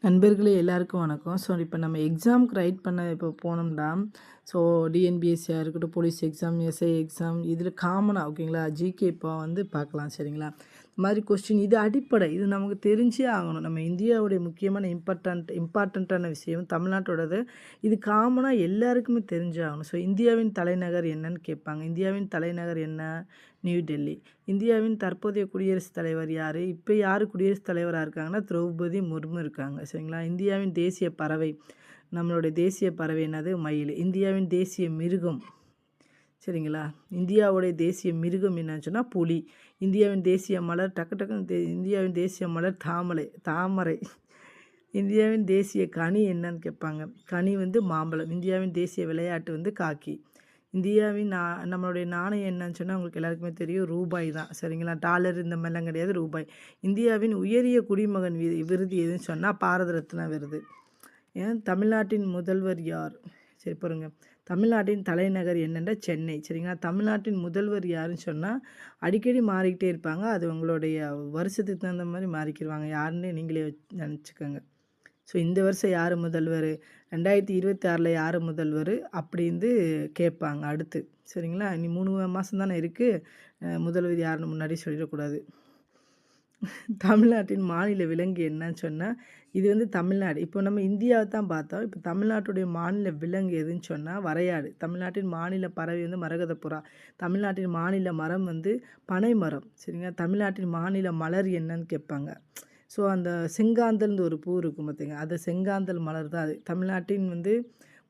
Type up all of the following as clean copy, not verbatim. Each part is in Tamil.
நண்பர்களே எல்லாருக்கும் வணக்கம். ஸோ இப்போ நம்ம எக்ஸாமுக்கு ரைட் பண்ண இப்போ போனோம்னா, ஸோ டிஎன்பிஎஸ்சியாக இருக்கட்டும், போலீஸ் எக்ஸாம், எஸ்ஐ எக்ஸாம் இதில் காமனாக ஓகேங்களா, ஜிகே இப்போ வந்து பார்க்கலாம் சரிங்களா. இந்த மாதிரி கொஸ்டின் இது அடிப்படை, இது நமக்கு தெரிஞ்சே ஆகணும். நம்ம இந்தியாவுடைய முக்கியமான இம்பார்ட்டண்ட்டான விஷயம் தமிழ்நாட்டோடது. இது காமனாக எல்லாருக்குமே தெரிஞ்சாகணும். ஸோ இந்தியாவின் தலைநகர் என்னன்னு கேட்பாங்க. இந்தியாவின் தலைநகர் என்ன? நியூ டெல்லி. இந்தியாவின் தற்போதைய குடியரசுத் தலைவர் யார்? இப்போ யார் குடியரசுத் தலைவராக இருக்காங்கன்னா திரௌபதி முர்மு இருக்காங்க சரிங்களா. இந்தியாவின் தேசிய பறவை, நம்மளுடைய தேசிய பறவை என்னது? மயில். இந்தியாவின் தேசிய மிருகம் சரிங்களா. இந்தியாவுடைய தேசிய மிருகம் என்னன்னு சொன்னால் புலி. இந்தியாவின் தேசிய மலர் இந்தியாவின் தேசிய மலர் தாமரை. இந்தியாவின் தேசிய கனி என்னன்னு கேட்பாங்க. கனி வந்து மாம்பழம். இந்தியாவின் தேசிய விளையாட்டு வந்து காக்கி. இந்தியாவின் நம்மளுடைய நாணயம் என்னன்னு சொன்னால் உங்களுக்கு எல்லாருக்குமே தெரியும், ரூபாய் தான் சரிங்களா. டாலர் இந்த மாதிரிலாம் கிடையாது, ரூபாய். இந்தியாவின் உயரிய குடிமகன் விருது எதுன்னு சொன்னால் பாரத ரத்னா விருது. ஏன் தமிழ்நாட்டின் முதல்வர் யார்? சரி பாருங்க, தமிழ்நாட்டின் தலைநகர் என்னென்னா சென்னை சரிங்களா. தமிழ்நாட்டின் முதல்வர் யாருன்னு சொன்னால் அடிக்கடி மாறிக்கிட்டே இருப்பாங்க. அது உங்களுடைய வருஷத்துக்கு தகுந்த மாதிரி மாறிக்கிடுவாங்க. யாருன்னு நீங்களே நினச்சிக்கோங்க. ஸோ இந்த வருஷம் யார் முதல்வர், 2026 யார் முதல்வர் அப்படின்னு கேட்பாங்க அடுத்து சரிங்களா. இனி 3 மாதம் தானே இருக்குது, முதல்வர் யாருன்னு முன்னாடி சொல்லிடக்கூடாது. தமிழ்நாட்டின் மாநில விலங்கு என்னன்னு சொன்னால் இது வந்து தமிழ்நாடு. இப்போ நம்ம இந்தியாவை தான் பார்த்தோம். இப்போ தமிழ்நாட்டுடைய மாநில விலங்கு எதுன்னு சொன்னால் வரையாடு. தமிழ்நாட்டின் மாநில பறவை வந்து மரகதப்புறா. தமிழ்நாட்டின் மாநில மரம் வந்து பனை மரம் சரிங்களா. தமிழ்நாட்டின் மாநில மலர் என்னன்னு கேட்பாங்க. ஸோ அந்த செங்காந்தல்னு ஒரு பூ இருக்கும் பார்த்திங்க, அது செங்காந்தல் மலர் தான் அது. தமிழ்நாட்டின் வந்து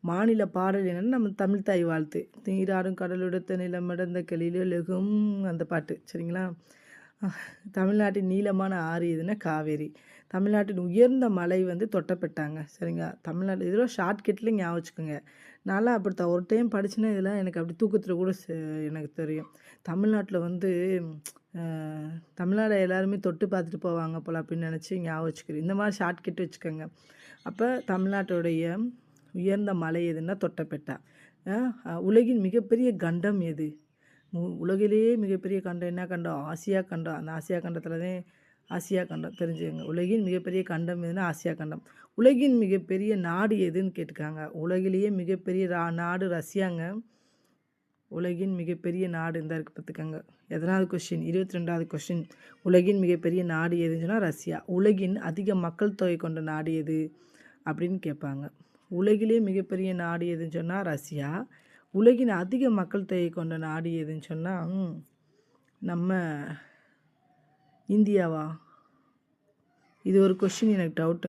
மாநில பாடல் என்னென்னு நம்ம தமிழ் தாய் வாழ்த்து. நீராடும் கடலுடுத்த நிலமடந்த கெளிலெழுகும் அந்த பாட்டு சரிங்களா. தமிழ்நாட்டின் நீளமான ஆறு எதுனா காவேரி. தமிழ்நாட்டின் உயர்ந்த மலை வந்து தொட்டப்பெட்டாங்க சரிங்களா. தமிழ்நாடு இதெல்லாம் ஷார்ட்கட்ல ஞாபகம் வச்சுக்கோங்க. நான்லாம் அப்படித்தான் ஒரு டைம் படிச்சுன்னா இதெல்லாம் எனக்கு அப்படி தூக்கத்தில் கூட எனக்கு தெரியும். தமிழ்நாட்டில் வந்து தமிழ்நாடு எல்லாருமே தொட்டு பார்த்துட்டு போவாங்க போல் அப்படின்னு நினச்சி ஞாபகம் வச்சுக்கிறேன். இந்த மாதிரி ஷார்ட்கட் வச்சுக்கோங்க. அப்போ தமிழ்நாட்டுடைய உயர்ந்த மலை எதுன்னா தொட்டபெட்டா. உலகின் மிகப்பெரிய கண்டம் எது? உலகிலேயே மிகப்பெரிய கண்டம் என்ன கண்டம்? ஆசியா கண்டம். அந்த ஆசியா கண்டத்தில் தான் ஆசியா கண்டம் தெரிஞ்சுக்கங்க. உலகின் மிகப்பெரிய கண்டம் எதுனா ஆசியா கண்டம். உலகின் மிகப்பெரிய நாடு எதுன்னு கேட்டுக்காங்க. உலகிலேயே மிகப்பெரிய நாடு ரஷ்யாங்க. உலகின் மிகப்பெரிய நாடு இந்த இருக்குது பார்த்துக்கங்க. எதனாவது கொஸ்டின்? 22வது கொஸ்டின். உலகின் மிகப்பெரிய நாடு எதுன்னு சொன்னால் ரஷ்யா. உலகின் அதிக மக்கள் தொகை கொண்ட நாடு எது அப்படின்னு கேட்பாங்க. உலகிலே மிகப்பெரிய நாடு எதுன்னு சொன்னால் ரஷ்யா. உலகின் அதிக மக்கள் தொகை கொண்ட நாடு எதுன்னு சொன்னால் நம்ம இந்தியாவா? இது ஒரு கொஸ்டின் எனக்கு டவுட்.